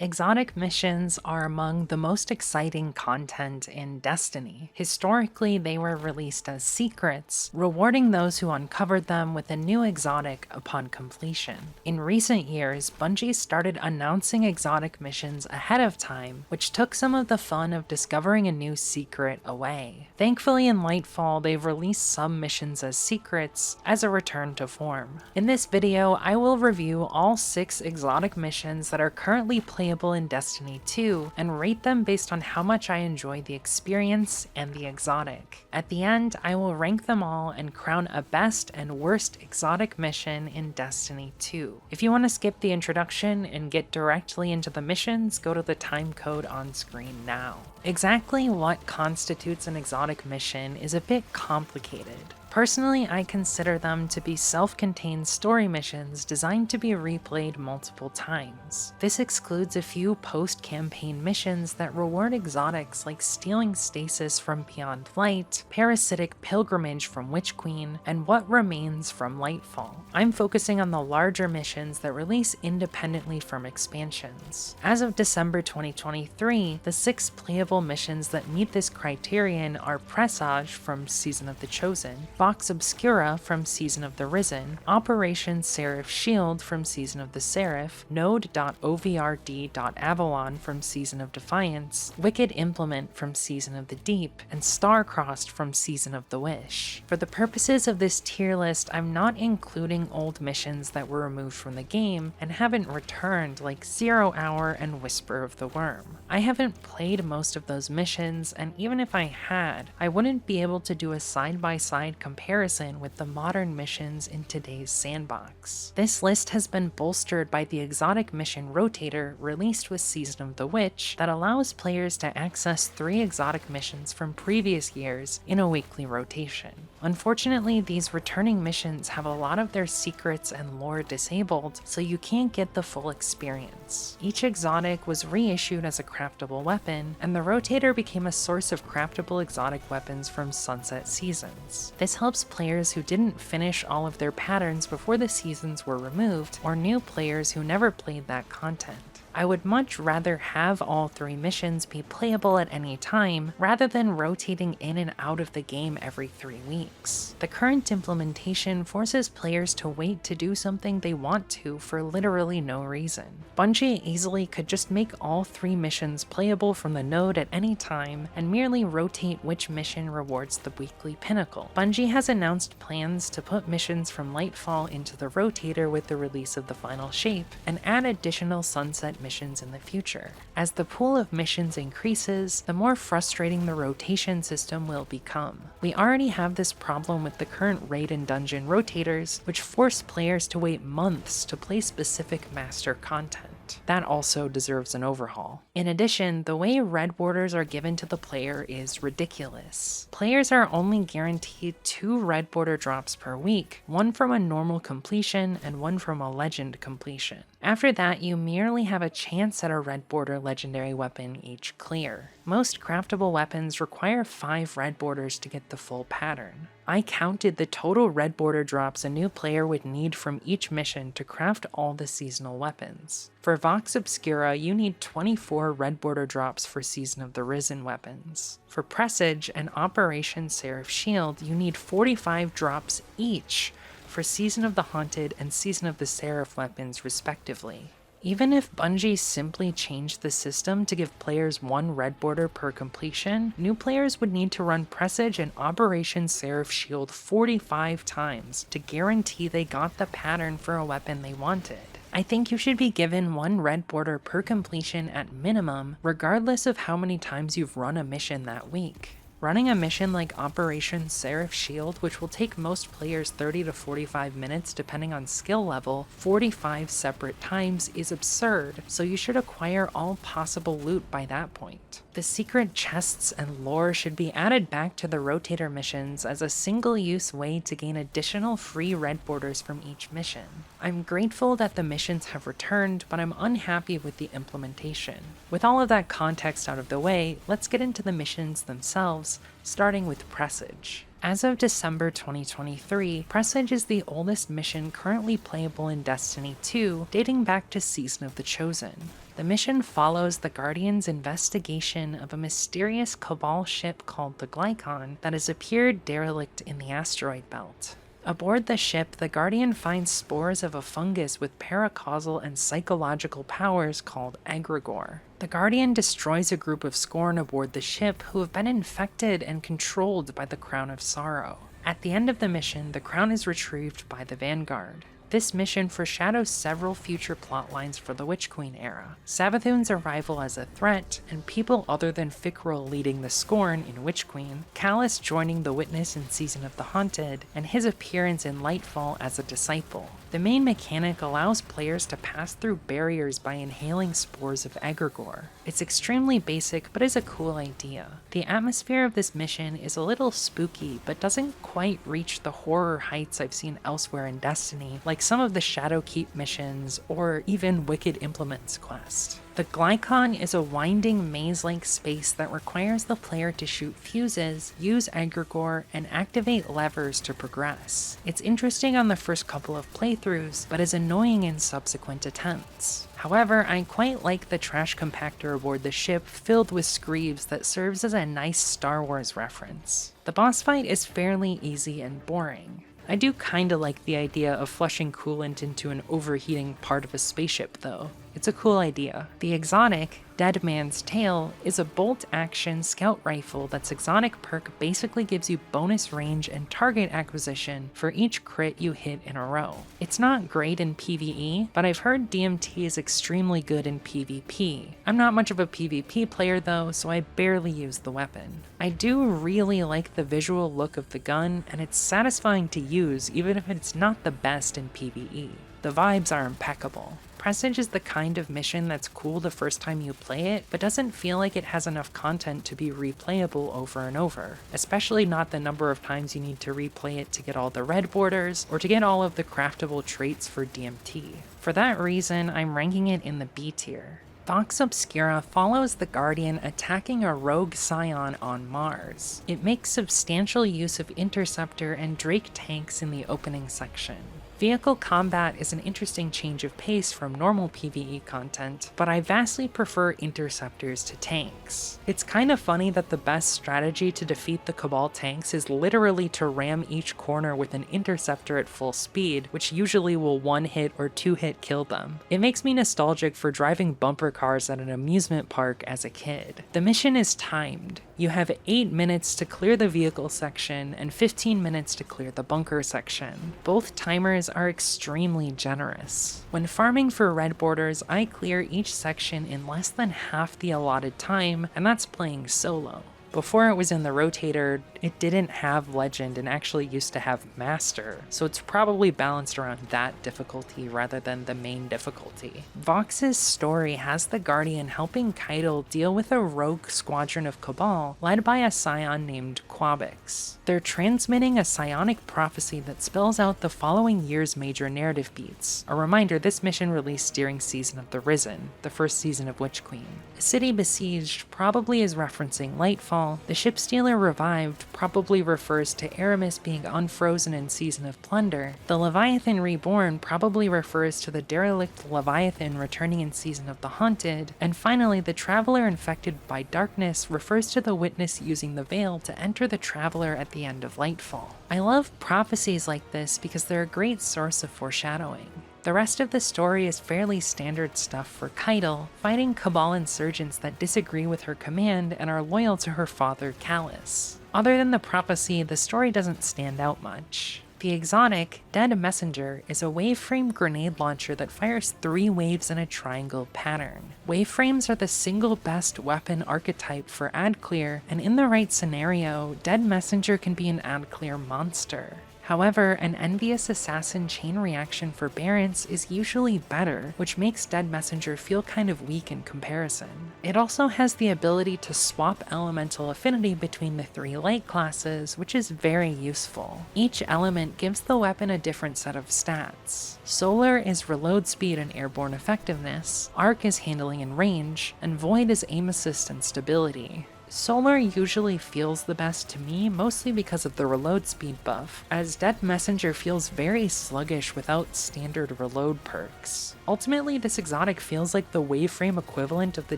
Exotic missions are among the most exciting content in Destiny. Historically, they were released as secrets, rewarding those who uncovered them with a new exotic upon completion. In recent years, Bungie started announcing exotic missions ahead of time, which took some of the fun of discovering a new secret away. Thankfully, in Lightfall, they've released some missions as secrets as a return to form. In this video, I will review all 6 exotic missions that are currently playable in Destiny 2 and rate them based on how much I enjoy the experience and the exotic. At the end, I will rank them all and crown a best and worst exotic mission in Destiny 2. If you want to skip the introduction and get directly into the missions, go to the timecode on screen now. Exactly what constitutes an exotic mission is a bit complicated. Personally, I consider them to be self-contained story missions designed to be replayed multiple times. This excludes a few post-campaign missions that reward exotics like stealing stasis from Beyond Light, parasitic pilgrimage from Witch Queen, and what remains from Lightfall. I'm focusing on the larger missions that release independently from expansions. As of December 2023, the 6 playable missions that meet this criterion are Presage from Season of the Chosen, Vox Obscura from Season of the Risen, Operation Seraph Shield from Season of the Seraph, NODE.OVRD.AVALON from Season of Defiance, Wicked Implement from Season of the Deep, and Starcrossed from Season of the Wish. For the purposes of this tier list, I'm not including old missions that were removed from the game and haven't returned like 0 Hour and Whisper of the Worm. I haven't played most of those missions, and even if I had, I wouldn't be able to do a side-by-side comparison with the modern missions in today's sandbox. This list has been bolstered by the exotic mission Rotator released with Season of the Witch that allows players to access 3 exotic missions from previous years in a weekly rotation. Unfortunately, these returning missions have a lot of their secrets and lore disabled, so you can't get the full experience. Each exotic was reissued as a craftable weapon, and the Rotator became a source of craftable exotic weapons from Sunset Seasons. This helps players who didn't finish all of their patterns before the seasons were removed, or new players who never played that content. I would much rather have all 3 missions be playable at any time, rather than rotating in and out of the game every 3 weeks. The current implementation forces players to wait to do something they want to for literally no reason. Bungie easily could just make all 3 missions playable from the node at any time, and merely rotate which mission rewards the weekly pinnacle. Bungie has announced plans to put missions from Lightfall into the Rotator with the release of the final shape, and add additional Sunset missions in the future. As the pool of missions increases, the more frustrating the rotation system will become. We already have this problem with the current raid and dungeon rotators, which force players to wait months to play specific master content. That also deserves an overhaul. In addition, the way red borders are given to the player is ridiculous. Players are only guaranteed 2 red border drops per week, one from a normal completion and one from a legend completion. After that, you merely have a chance at a red border legendary weapon each clear. Most craftable weapons require 5 red borders to get the full pattern. I counted the total red border drops a new player would need from each mission to craft all the seasonal weapons. For Vox Obscura, you need 24 red border drops for Season of the Risen weapons. For Presage and Operation Seraph Shield, you need 45 drops each for Season of the Haunted and Season of the Seraph weapons respectively. Even if Bungie simply changed the system to give players 1 red border per completion, new players would need to run Presage and Operation Seraph Shield 45 times to guarantee they got the pattern for a weapon they wanted. I think you should be given 1 red border per completion at minimum, regardless of how many times you've run a mission that week. Running a mission like Operation Seraph Shield, which will take most players 30 to 45 minutes depending on skill level, 45 separate times is absurd, so you should acquire all possible loot by that point. The secret chests and lore should be added back to the Rotator missions as a single-use way to gain additional free red borders from each mission. I'm grateful that the missions have returned, but I'm unhappy with the implementation. With all of that context out of the way, let's get into the missions themselves, starting with Presage. As of December 2023, Presage is the oldest mission currently playable in Destiny 2, dating back to Season of the Chosen. The mission follows the Guardian's investigation of a mysterious Cabal ship called the Glycon that has appeared derelict in the asteroid belt. Aboard the ship, the Guardian finds spores of a fungus with paracausal and psychological powers called egregore. The Guardian destroys a group of Scorn aboard the ship who have been infected and controlled by the Crown of Sorrow. At the end of the mission, the crown is retrieved by the Vanguard. This mission foreshadows several future plotlines for the Witch Queen era. Savathun's arrival as a threat, and people other than Fickrell leading the Scorn in Witch Queen, Callus joining the Witness in Season of the Haunted, and his appearance in Lightfall as a disciple. The main mechanic allows players to pass through barriers by inhaling spores of egregore. It's extremely basic, but is a cool idea. The atmosphere of this mission is a little spooky, but doesn't quite reach the horror heights I've seen elsewhere in Destiny, like some of the Shadowkeep missions, or even Wicked Implement's quest. The Glycon is a winding maze-like space that requires the player to shoot fuses, use egregore, and activate levers to progress. It's interesting on the first couple of playthroughs, but is annoying in subsequent attempts. However, I quite like the trash compactor aboard the ship filled with screeves that serves as a nice Star Wars reference. The boss fight is fairly easy and boring. I do kinda like the idea of flushing coolant into an overheating part of a spaceship though. It's a cool idea. The exotic, Dead Man's Tail, is a bolt-action scout rifle that's exotic perk basically gives you bonus range and target acquisition for each crit you hit in a row. It's not great in PvE, but I've heard DMT is extremely good in PvP. I'm not much of a PvP player though, so I barely use the weapon. I do really like the visual look of the gun, and it's satisfying to use even if it's not the best in PvE. The vibes are impeccable. Presage is the kind of mission that's cool the first time you play it, but doesn't feel like it has enough content to be replayable over and over, especially not the number of times you need to replay it to get all the red borders, or to get all of the craftable traits for DMT. For that reason, I'm ranking it in the B tier. Vox Obscura follows the Guardian attacking a rogue Scion on Mars. It makes substantial use of Interceptor and Drake tanks in the opening section. Vehicle combat is an interesting change of pace from normal PvE content, but I vastly prefer interceptors to tanks. It's kind of funny that the best strategy to defeat the Cabal tanks is literally to ram each corner with an interceptor at full speed, which usually will one-hit or two-hit kill them. It makes me nostalgic for driving bumper cars at an amusement park as a kid. The mission is timed. You have 8 minutes to clear the vehicle section and 15 minutes to clear the bunker section. Both timers are extremely generous. When farming for red borders, I clear each section in less than half the allotted time, and that's playing solo. Before it was in the Rotator, it didn't have Legend and actually used to have Master, so it's probably balanced around that difficulty rather than the main difficulty. Vox's story has the Guardian helping Keitel deal with a rogue squadron of Cabal led by a Scion named Quabix. They're transmitting a psionic prophecy that spells out the following year's major narrative beats. A reminder, this mission released during Season of the Risen, the first season of Witch Queen. A city besieged probably is referencing Lightfall. The ship stealer revived probably refers to Aramis being unfrozen in Season of Plunder. The Leviathan reborn probably refers to the derelict Leviathan returning in Season of the Haunted. And finally, the Traveler infected by darkness refers to the Witness using the veil to enter the Traveler at the end of Lightfall. I love prophecies like this because they're a great source of foreshadowing. The rest of the story is fairly standard stuff for Keitel, fighting Cabal insurgents that disagree with her command and are loyal to her father, Callus. Other than the prophecy, the story doesn't stand out much. The exotic, Dead Messenger, is a waveframe grenade launcher that fires 3 waves in a triangle pattern. Waveframes are the single best weapon archetype for ad clear, and in the right scenario, Dead Messenger can be an ad clear monster. However, an Envious Assassin chain reaction for Barents is usually better, which makes Dead Messenger feel kind of weak in comparison. It also has the ability to swap elemental affinity between the 3 light classes, which is very useful. Each element gives the weapon a different set of stats. Solar is reload speed and airborne effectiveness, Arc is handling and range, and Void is aim assist and stability. Solar usually feels the best to me, mostly because of the reload speed buff, as Dead Messenger feels very sluggish without standard reload perks. Ultimately, this exotic feels like the waveframe equivalent of the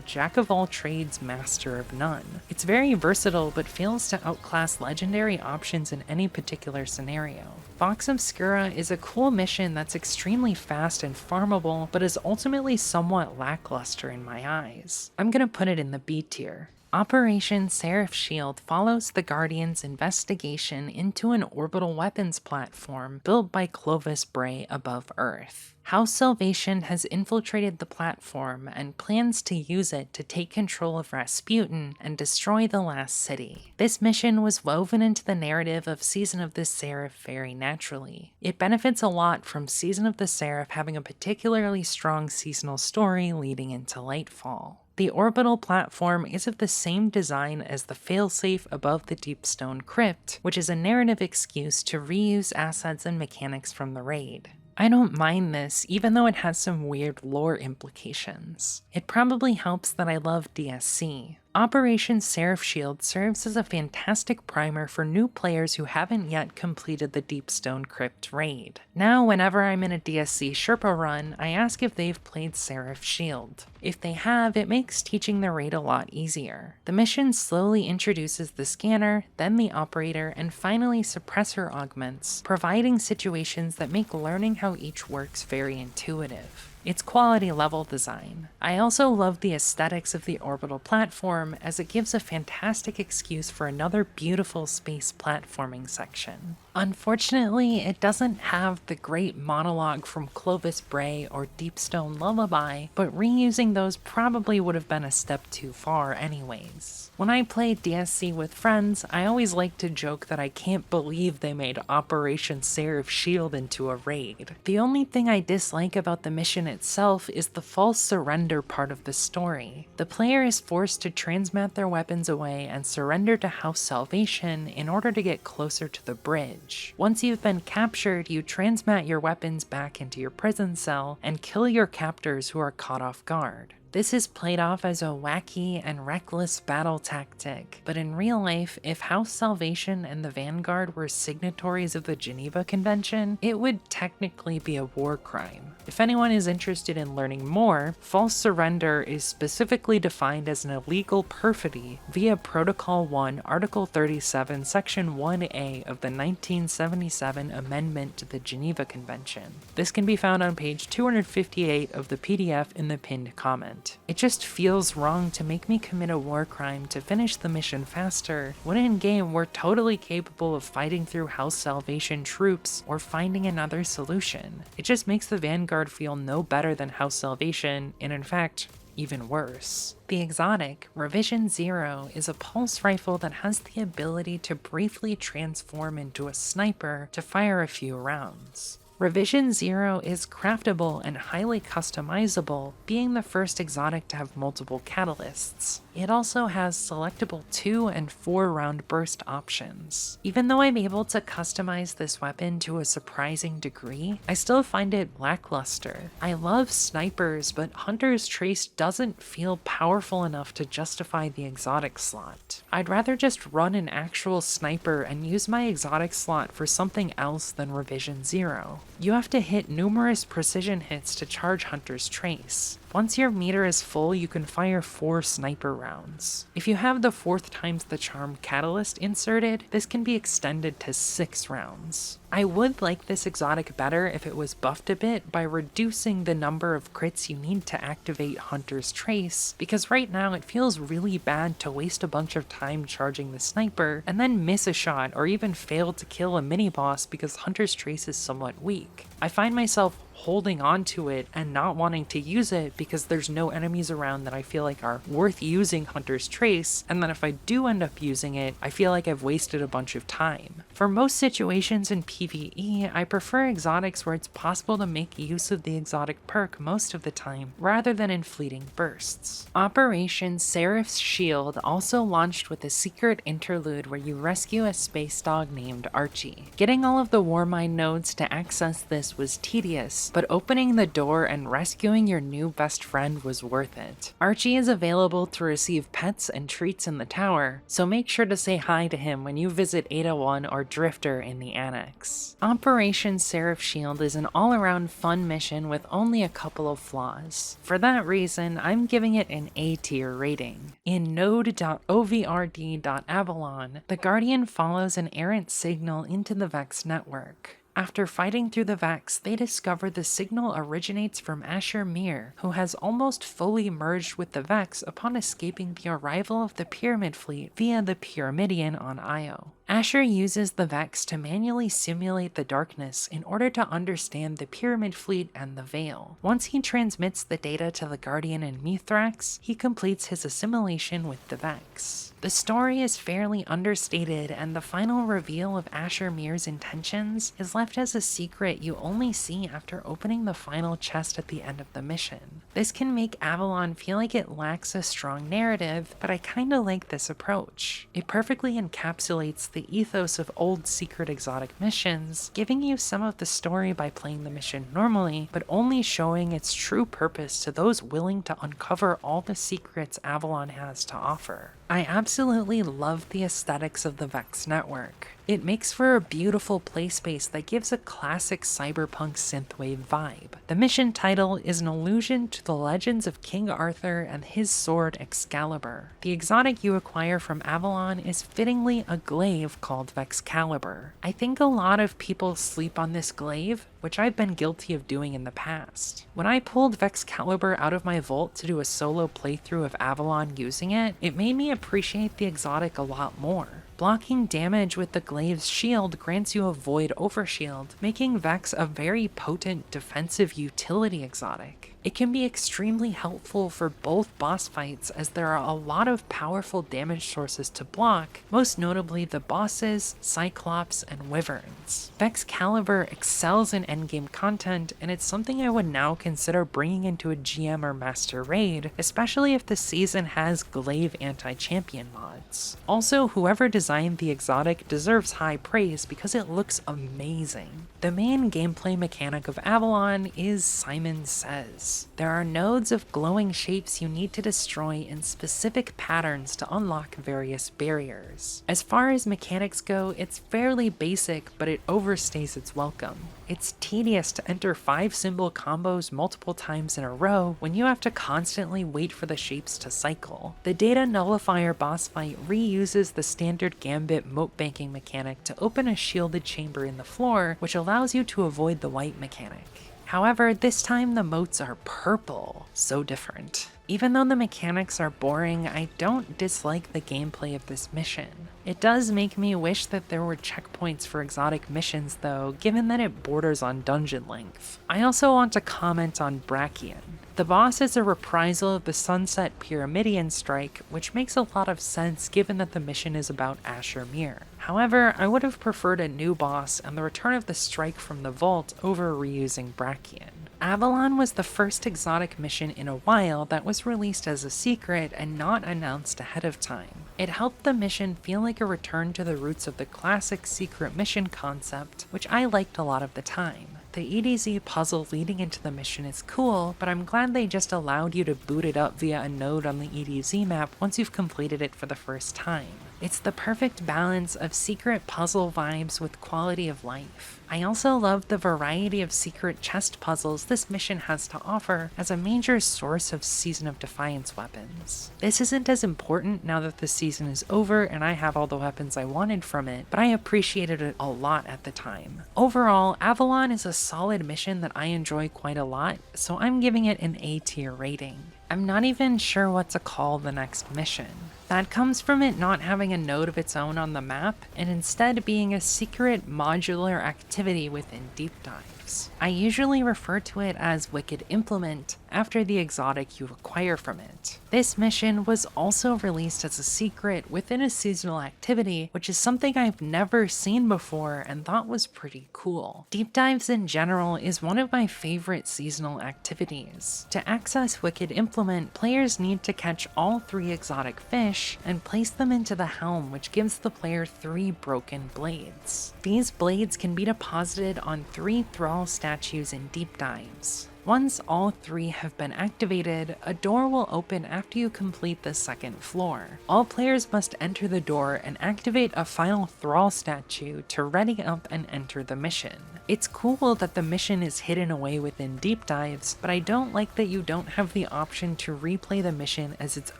jack-of-all-trades master of none. It's very versatile, but fails to outclass legendary options in any particular scenario. Vox Obscura is a cool mission that's extremely fast and farmable, but is ultimately somewhat lackluster in my eyes. I'm gonna put it in the B tier. Operation Seraph Shield follows the Guardian's investigation into an orbital weapons platform built by Clovis Bray above Earth. House Salvation has infiltrated the platform and plans to use it to take control of Rasputin and destroy the last city. This mission was woven into the narrative of Season of the Seraph very naturally. It benefits a lot from Season of the Seraph having a particularly strong seasonal story leading into Lightfall. The orbital platform is of the same design as the failsafe above the Deepstone Crypt, which is a narrative excuse to reuse assets and mechanics from the raid. I don't mind this, even though it has some weird lore implications. It probably helps that I love DSC. Operation Seraph Shield serves as a fantastic primer for new players who haven't yet completed the Deepstone Crypt raid. Now, whenever I'm in a DSC Sherpa run, I ask if they've played Seraph Shield. If they have, it makes teaching the raid a lot easier. The mission slowly introduces the scanner, then the operator, and finally suppressor augments, providing situations that make learning how each works very intuitive. It's quality level design. I also love the aesthetics of the orbital platform, as it gives a fantastic excuse for another beautiful space platforming section. Unfortunately, it doesn't have the great monologue from Clovis Bray or Deepstone Lullaby, but reusing those probably would have been a step too far anyways. When I play DSC with friends, I always like to joke that I can't believe they made Operation Seraph Shield into a raid. The only thing I dislike about the mission itself is the false surrender part of the story. The player is forced to transmat their weapons away and surrender to House Salvation in order to get closer to the bridge. Once you've been captured, you transmat your weapons back into your prison cell and kill your captors who are caught off guard. This is played off as a wacky and reckless battle tactic, but in real life, if House Salvation and the Vanguard were signatories of the Geneva Convention, it would technically be a war crime. If anyone is interested in learning more, false surrender is specifically defined as an illegal perfidy via Protocol 1, Article 37, Section 1A of the 1977 Amendment to the Geneva Convention. This can be found on page 258 of the PDF in the pinned comment. It just feels wrong to make me commit a war crime to finish the mission faster, when in-game we're totally capable of fighting through House Salvation troops or finding another solution. It just makes the Vanguard feel no better than House Salvation, and in fact, even worse. The exotic, Revision 0, is a pulse rifle that has the ability to briefly transform into a sniper to fire a few rounds. Revision 0 is craftable and highly customizable, being the first exotic to have multiple catalysts. It also has selectable 2 and 4 round burst options. Even though I'm able to customize this weapon to a surprising degree, I still find it lackluster. I love snipers, but Hunter's Trace doesn't feel powerful enough to justify the exotic slot. I'd rather just run an actual sniper and use my exotic slot for something else than Revision 0. You have to hit numerous precision hits to charge Hunter's Trace. Once your meter is full, you can fire 4 sniper rounds. If you have the 4th times the charm catalyst inserted, this can be extended to 6 rounds. I would like this exotic better if it was buffed a bit by reducing the number of crits you need to activate Hunter's Trace, because right now it feels really bad to waste a bunch of time charging the sniper and then miss a shot or even fail to kill a mini-boss because Hunter's Trace is somewhat weak. I find myself holding on to it and not wanting to use it because there's no enemies around that I feel like are worth using Hunter's Trace, and then if I do end up using it, I feel like I've wasted a bunch of time. For most situations in PvE, I prefer exotics where it's possible to make use of the exotic perk most of the time, rather than in fleeting bursts. Operation Seraph's Shield also launched with a secret interlude where you rescue a space dog named Archie. Getting all of the Warmind nodes to access this was tedious, Vex, but opening the door and rescuing your new best friend was worth it. Archie is available to receive pets and treats in the tower, so make sure to say hi to him when you visit Ada 1 or Drifter in the Annex. Operation Seraph Shield is an all-around fun mission with only a couple of flaws. For that reason, I'm giving it an A tier rating. In NODE.OVRD.AVALON, the Guardian follows an errant signal into the Vex network. After fighting through the Vex, they discover the signal originates from Asher Mir, who has almost fully merged with the Vex upon escaping the arrival of the Pyramid Fleet via the Pyramidion on Io. Asher uses the Vex to manually simulate the darkness in order to understand the Pyramid Fleet and the Veil. Once he transmits the data to the Guardian and Mithrax, he completes his assimilation with the Vex. The story is fairly understated, and the final reveal of Asher Mir's intentions is left as a secret you only see after opening the final chest at the end of the mission. This can make Avalon feel like it lacks a strong narrative, but I kinda like this approach. It perfectly encapsulates the ethos of old secret exotic missions, giving you some of the story by playing the mission normally, but only showing its true purpose to those willing to uncover all the secrets Avalon has to offer. I absolutely love the aesthetics of the Vex network. It makes for a beautiful play space that gives a classic cyberpunk synthwave vibe. The mission title is an allusion to the legends of King Arthur and his sword Excalibur. The exotic you acquire from Avalon is fittingly a glaive called Vexcalibur. I think a lot of people sleep on this glaive, which I've been guilty of doing in the past. When I pulled Vexcalibur out of my vault to do a solo playthrough of Avalon using it, it made me appreciate the exotic a lot more. Blocking damage with the glaive's shield grants you a void overshield, making Vex a very potent defensive utility exotic. It can be extremely helpful for both boss fights as there are a lot of powerful damage sources to block, most notably the bosses, Cyclops, and Wyverns. Vexcalibur excels in endgame content, and it's something I would now consider bringing into a GM or Master Raid, especially if the season has glaive anti-champion mods. Also, whoever designed the exotic deserves high praise because it looks amazing. The main gameplay mechanic of Avalon is Simon Says. There are nodes of glowing shapes you need to destroy in specific patterns to unlock various barriers. As far as mechanics go, it's fairly basic, but it overstays its welcome. It's tedious to enter 5-symbol combos multiple times in a row when you have to constantly wait for the shapes to cycle. The Data Nullifier boss fight reuses the standard Gambit moat banking mechanic to open a shielded chamber in the floor, which allows you to avoid the wipe mechanic. However, this time the moats are purple. So different. Even though the mechanics are boring, I don't dislike the gameplay of this mission. It does make me wish that there were checkpoints for exotic missions though, given that it borders on dungeon length. I also want to comment on Brachion. The boss is a reprisal of the Sunset Pyramidion strike, which makes a lot of sense given that the mission is about Asher Mir. However, I would have preferred a new boss and the return of the strike from the vault over reusing Brachion. Avalon was the first exotic mission in a while that was released as a secret and not announced ahead of time. It helped the mission feel like a return to the roots of the classic secret mission concept, which I liked a lot of the time. The EDZ puzzle leading into the mission is cool, but I'm glad they just allowed you to boot it up via a node on the EDZ map once you've completed it for the first time. It's the perfect balance of secret puzzle vibes with quality of life. I also love the variety of secret chest puzzles this mission has to offer as a major source of Season of Defiance weapons. This isn't as important now that the season is over and I have all the weapons I wanted from it, but I appreciated it a lot at the time. Overall, Avalon is a solid mission that I enjoy quite a lot, so I'm giving it an A tier rating. I'm not even sure what to call the next mission. That comes from it not having a node of its own on the map, and instead being a secret modular activity within Deep Dives. I usually refer to it as Wicked Implement after the exotic you acquire from it. This mission was also released as a secret within a seasonal activity, which is something I've never seen before and thought was pretty cool. Deep Dives in general is one of my favorite seasonal activities. To access Wicked Implement, players need to catch all 3 exotic fish wish, and place them into the helm, which gives the player 3 broken blades. These blades can be deposited on 3 thrall statues in deep dives. Once all 3 have been activated, a door will open after you complete the second floor. All players must enter the door and activate a final thrall statue to ready up and enter the mission. It's cool that the mission is hidden away within deep dives, but I don't like that you don't have the option to replay the mission as its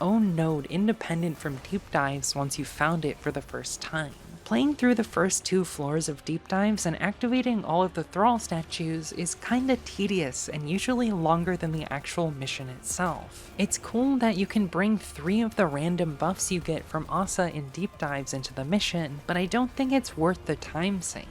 own node independent from deep dives once you've found it for the first time. Playing through the first 2 floors of deep dives and activating all of the thrall statues is kinda tedious and usually longer than the actual mission itself. It's cool that you can bring 3 of the random buffs you get from Asa in deep dives into the mission, but I don't think it's worth the time sink.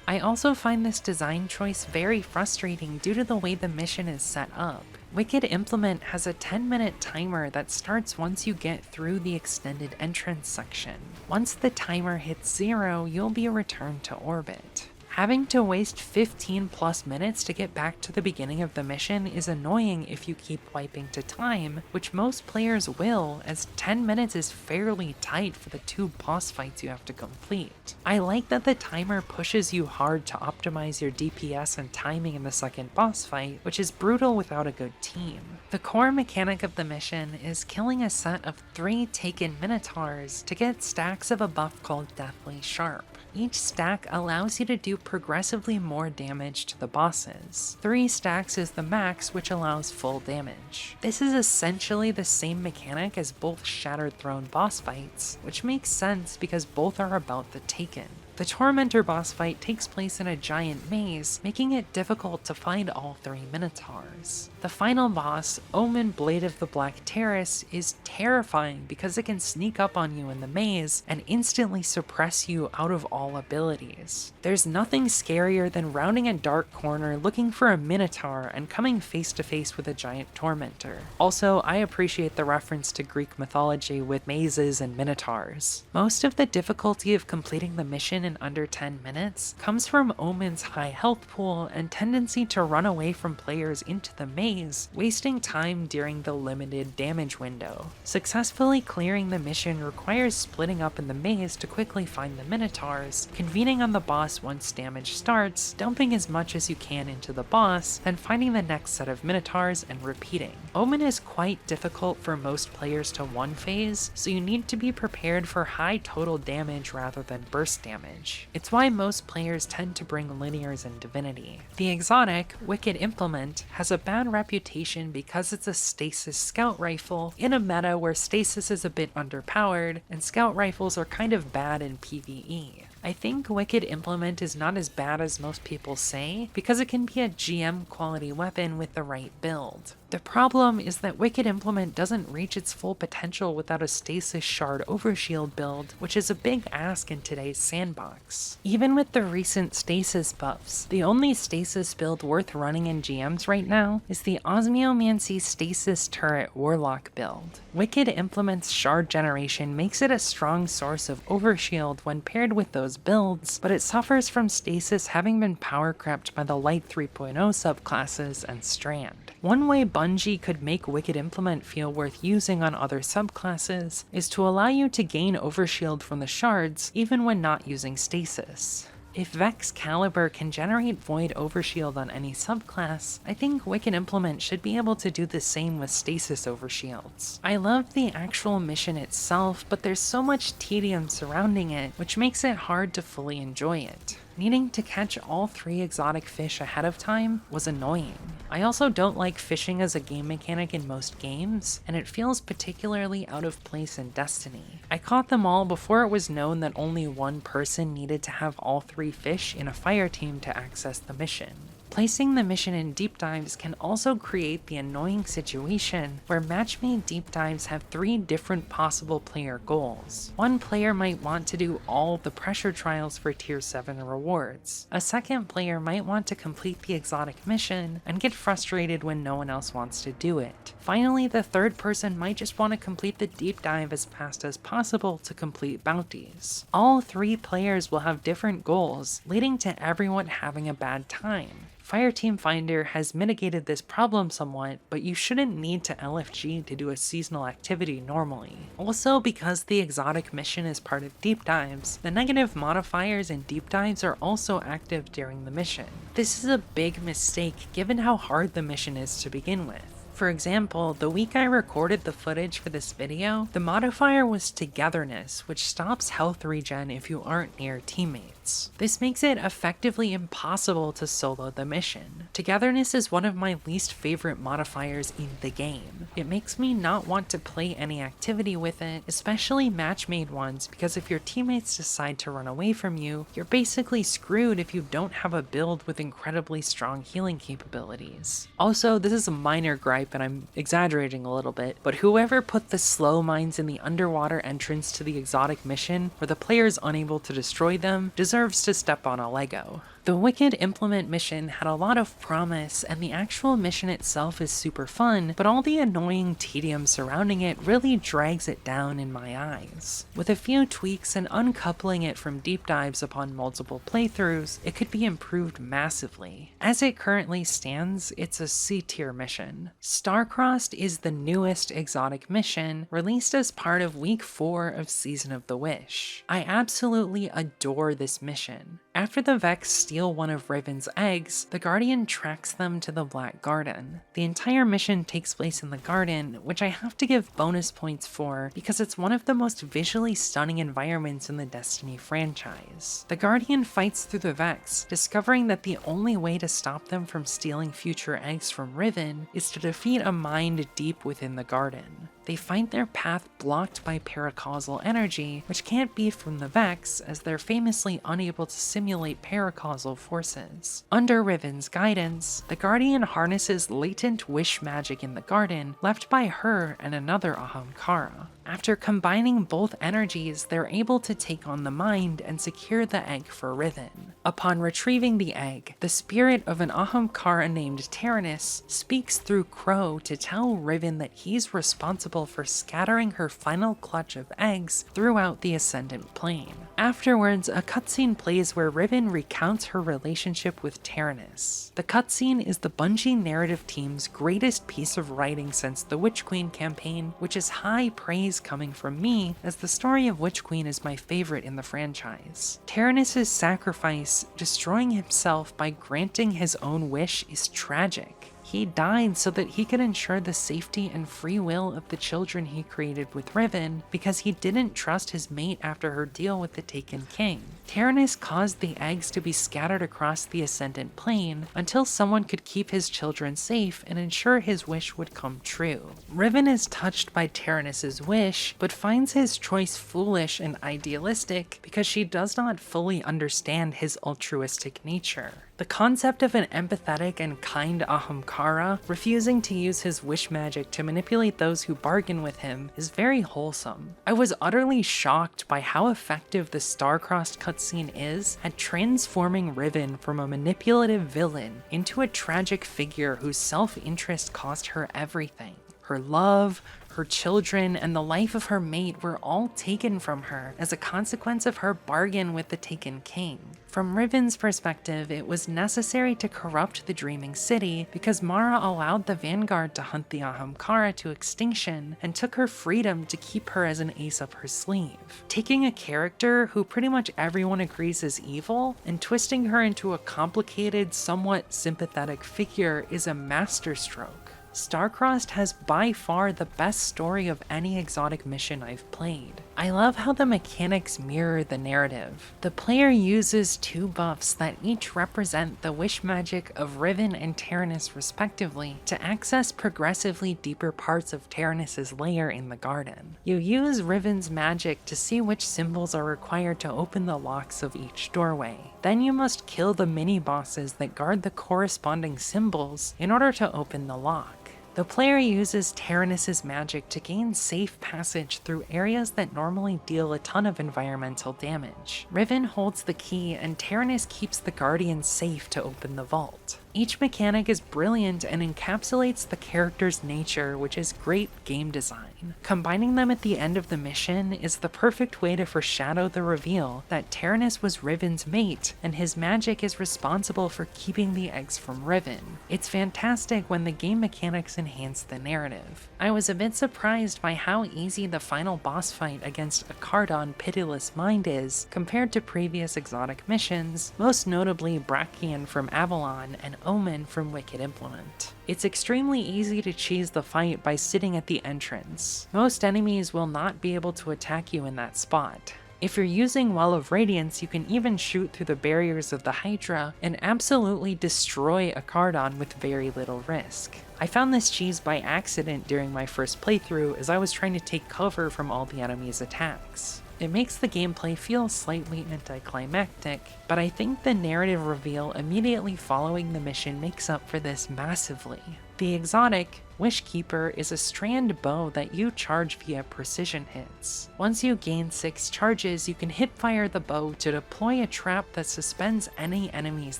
I also find this design choice very frustrating due to the way the mission is set up. Wicked Implement has a 10-minute timer that starts once you get through the extended entrance section. Once the timer hits 0, you'll be returned to orbit. Having to waste 15 plus minutes to get back to the beginning of the mission is annoying if you keep wiping to time, which most players will, as 10 minutes is fairly tight for the 2 boss fights you have to complete. I like that the timer pushes you hard to optimize your DPS and timing in the second boss fight, which is brutal without a good team. The core mechanic of the mission is killing a set of 3 taken Minotaurs to get stacks of a buff called Deathly Sharp. Each stack allows you to do progressively more damage to the bosses. 3 stacks is the max, which allows full damage. This is essentially the same mechanic as both Shattered Throne boss fights, which makes sense because both are about the Taken. The Tormentor boss fight takes place in a giant maze, making it difficult to find all 3 Minotaurs. The final boss, Omen Blade of the Black Terrace, is terrifying because it can sneak up on you in the maze and instantly suppress you out of all abilities. There's nothing scarier than rounding a dark corner looking for a Minotaur and coming face to face with a giant Tormentor. Also, I appreciate the reference to Greek mythology with mazes and Minotaurs. Most of the difficulty of completing the mission in under 10 minutes comes from Omen's high health pool and tendency to run away from players into the maze, wasting time during the limited damage window. Successfully clearing the mission requires splitting up in the maze to quickly find the Minotaurs, convening on the boss once damage starts, dumping as much as you can into the boss, then finding the next set of Minotaurs and repeating. Omen is quite difficult for most players to one phase, so you need to be prepared for high total damage rather than burst damage. It's why most players tend to bring linears in Divinity. The exotic, Wicked Implement, has a bad reputation because it's a stasis scout rifle in a meta where stasis is a bit underpowered, and scout rifles are kind of bad in PvE. I think Wicked Implement is not as bad as most people say, because it can be a GM quality weapon with the right build. The problem is that Wicked Implement doesn't reach its full potential without a Stasis Shard Overshield build, which is a big ask in today's sandbox. Even with the recent Stasis buffs, the only Stasis build worth running in GMs right now is the Osmiomancy Stasis Turret Warlock build. Wicked Implement's Shard generation makes it a strong source of Overshield when paired with those builds, but it suffers from Stasis having been power crept by the Light 3.0 subclasses and Strand. One way Bungie could make Wicked Implement feel worth using on other subclasses is to allow you to gain Overshield from the shards even when not using Stasis. If Vex Caliber can generate Void Overshield on any subclass, I think Wicked Implement should be able to do the same with Stasis Overshields. I love the actual mission itself, but there's so much tedium surrounding it, which makes it hard to fully enjoy it. Needing to catch all 3 exotic fish ahead of time was annoying. I also don't like fishing as a game mechanic in most games, and it feels particularly out of place in Destiny. I caught them all before it was known that only one person needed to have all 3 fish in a fire team to access the mission. Placing the mission in deep dives can also create the annoying situation where match-made deep dives have 3 different possible player goals. One player might want to do all the pressure trials for tier 7 rewards. A second player might want to complete the exotic mission and get frustrated when no one else wants to do it. Finally, the third person might just want to complete the deep dive as fast as possible to complete bounties. All 3 players will have different goals, leading to everyone having a bad time. Fireteam Finder has mitigated this problem somewhat, but you shouldn't need to LFG to do a seasonal activity normally. Also, because the exotic mission is part of deep dives, the negative modifiers in deep dives are also active during the mission. This is a big mistake given how hard the mission is to begin with. For example, the week I recorded the footage for this video, the modifier was Togetherness, which stops health regen if you aren't near teammates. This makes it effectively impossible to solo the mission. Togetherness is one of my least favorite modifiers in the game. It makes me not want to play any activity with it, especially match-made ones, because if your teammates decide to run away from you, you're basically screwed if you don't have a build with incredibly strong healing capabilities. Also, this is a minor gripe and I'm exaggerating a little bit, but whoever put the slow mines in the underwater entrance to the exotic mission where the player is unable to destroy them deserves to step on a Lego. The Wicked Implement mission had a lot of promise, and the actual mission itself is super fun, but all the annoying tedium surrounding it really drags it down in my eyes. With a few tweaks and uncoupling it from deep dives upon multiple playthroughs, it could be improved massively. As it currently stands, it's a C-tier mission. Starcrossed is the newest exotic mission, released as part of week 4 of Season of the Wish. I absolutely adore this mission. After the Vex steal one of Riven's eggs, the Guardian tracks them to the Black Garden. The entire mission takes place in the garden, which I have to give bonus points for because it's one of the most visually stunning environments in the Destiny franchise. The Guardian fights through the Vex, discovering that the only way to stop them from stealing future eggs from Riven is to defeat a mind deep within the garden. They find their path blocked by paracausal energy, which can't be from the Vex, as they're famously unable to simulate paracausal forces. Under Riven's guidance, the Guardian harnesses latent wish magic in the garden, left by her and another Ahamkara. After combining both energies, they're able to take on the mind and secure the egg for Riven. Upon retrieving the egg, the spirit of an Ahamkara named Tyrannus speaks through Crow to tell Riven that he's responsible for scattering her final clutch of eggs throughout the Ascendant Plane. Afterwards, a cutscene plays where Riven recounts her relationship with Tyrannus. The cutscene is the Bungie narrative team's greatest piece of writing since the Witch Queen campaign, which is high praise coming from me, as the story of Witch Queen is my favorite in the franchise. Tyrannus' sacrifice, destroying himself by granting his own wish, is tragic. He died so that he could ensure the safety and free will of the children he created with Riven, because he didn't trust his mate after her deal with the Taken King. Tyrannus caused the eggs to be scattered across the Ascendant Plane until someone could keep his children safe and ensure his wish would come true. Riven is touched by Tyrannus' wish, but finds his choice foolish and idealistic because she does not fully understand his altruistic nature. The concept of an empathetic and kind Ahamkara refusing to use his wish magic to manipulate those who bargain with him is very wholesome. I was utterly shocked by how effective the Starcrossed cutscene is at transforming Riven from a manipulative villain into a tragic figure whose self-interest cost her everything. Her love, her children, and the life of her mate were all taken from her as a consequence of her bargain with the Taken King. From Riven's perspective, it was necessary to corrupt the Dreaming City because Mara allowed the Vanguard to hunt the Ahamkara to extinction and took her freedom to keep her as an ace up her sleeve. Taking a character who pretty much everyone agrees is evil and twisting her into a complicated, somewhat sympathetic figure is a masterstroke. Starcrossed has by far the best story of any exotic mission I've played. I love how the mechanics mirror the narrative. The player uses 2 buffs that each represent the wish magic of Riven and Tyrannus respectively to access progressively deeper parts of Tyrannus' lair in the garden. You use Riven's magic to see which symbols are required to open the locks of each doorway. Then you must kill the mini-bosses that guard the corresponding symbols in order to open the lock. The player uses Tyrannus' magic to gain safe passage through areas that normally deal a ton of environmental damage. Riven holds the key and Tyrannus keeps the Guardian safe to open the vault. Each mechanic is brilliant and encapsulates the character's nature, which is great game design. Combining them at the end of the mission is the perfect way to foreshadow the reveal that Tyrannus was Riven's mate, and his magic is responsible for keeping the eggs from Riven. It's fantastic when the game mechanics enhance the narrative. I was a bit surprised by how easy the final boss fight against a Cardon Pitiless Mind is compared to previous exotic missions, most notably Brachian from Avalon and Omen from Wicked Implement. It's extremely easy to cheese the fight by sitting at the entrance. Most enemies will not be able to attack you in that spot. If you're using Well of Radiance, you can even shoot through the barriers of the Hydra and absolutely destroy a Cardon with very little risk. I found this cheese by accident during my first playthrough as I was trying to take cover from all the enemy's attacks. It makes the gameplay feel slightly anticlimactic, but I think the narrative reveal immediately following the mission makes up for this massively. The exotic, Wishkeeper, is a strand bow that you charge via precision hits. Once you gain 6 charges, you can hipfire the bow to deploy a trap that suspends any enemies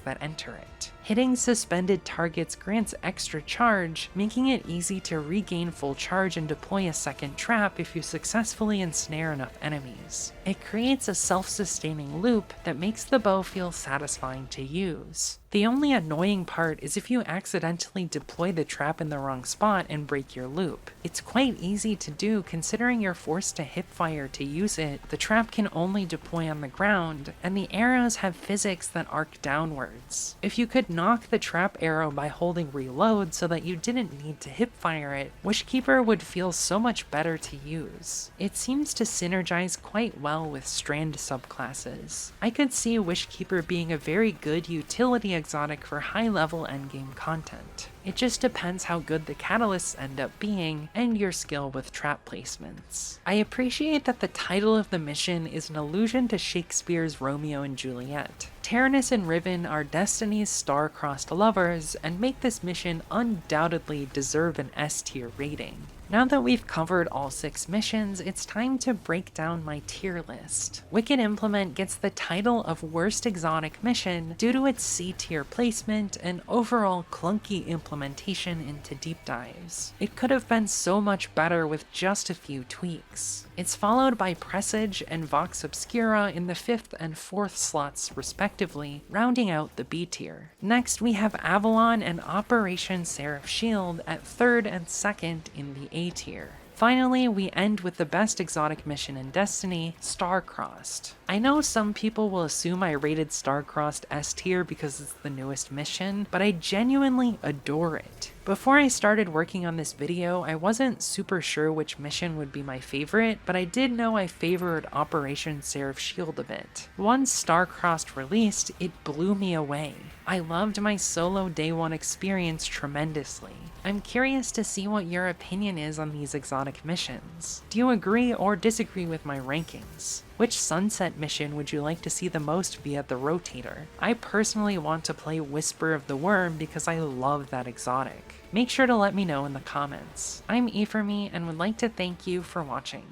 that enter it. Hitting suspended targets grants extra charge, making it easy to regain full charge and deploy a second trap if you successfully ensnare enough enemies. It creates a self-sustaining loop that makes the bow feel satisfying to use. The only annoying part is if you accidentally deploy the trap in the wrong spot and break your loop. It's quite easy to do considering you're forced to hipfire to use it, the trap can only deploy on the ground, and the arrows have physics that arc downwards. If you could knock the trap arrow by holding reload so that you didn't need to hipfire it, Wishkeeper would feel so much better to use. It seems to synergize quite well with strand subclasses. I could see Wishkeeper being a very good utility exotic for high-level endgame content. It just depends how good the catalysts end up being and your skill with trap placements. I appreciate that the title of the mission is an allusion to Shakespeare's Romeo and Juliet. Tyrannus and Riven are Destiny's star-crossed lovers and make this mission undoubtedly deserve an S-tier rating. Now that we've covered all 6 missions, it's time to break down my tier list. Wicked Implement gets the title of Worst Exotic Mission due to its C-tier placement and overall clunky implementation into deep dives. It could have been so much better with just a few tweaks. It's followed by Presage and Vox Obscura in the 5th and 4th slots respectively, rounding out the B tier. Next we have Avalon and Operation Seraph Shield at 3rd and 2nd in the A tier. Finally, we end with the best exotic mission in Destiny, Starcrossed. I know some people will assume I rated Starcrossed S tier because it's the newest mission, but I genuinely adore it. Before I started working on this video, I wasn't super sure which mission would be my favorite, but I did know I favored Operation Seraph Shield a bit. Once Starcrossed released, it blew me away. I loved my solo day 1 experience tremendously. I'm curious to see what your opinion is on these exotic missions. Do you agree or disagree with my rankings? Which Sunset mission would you like to see the most via the Rotator? I personally want to play Whisper of the Worm because I love that exotic. Make sure to let me know in the comments. I'm eforme and would like to thank you for watching.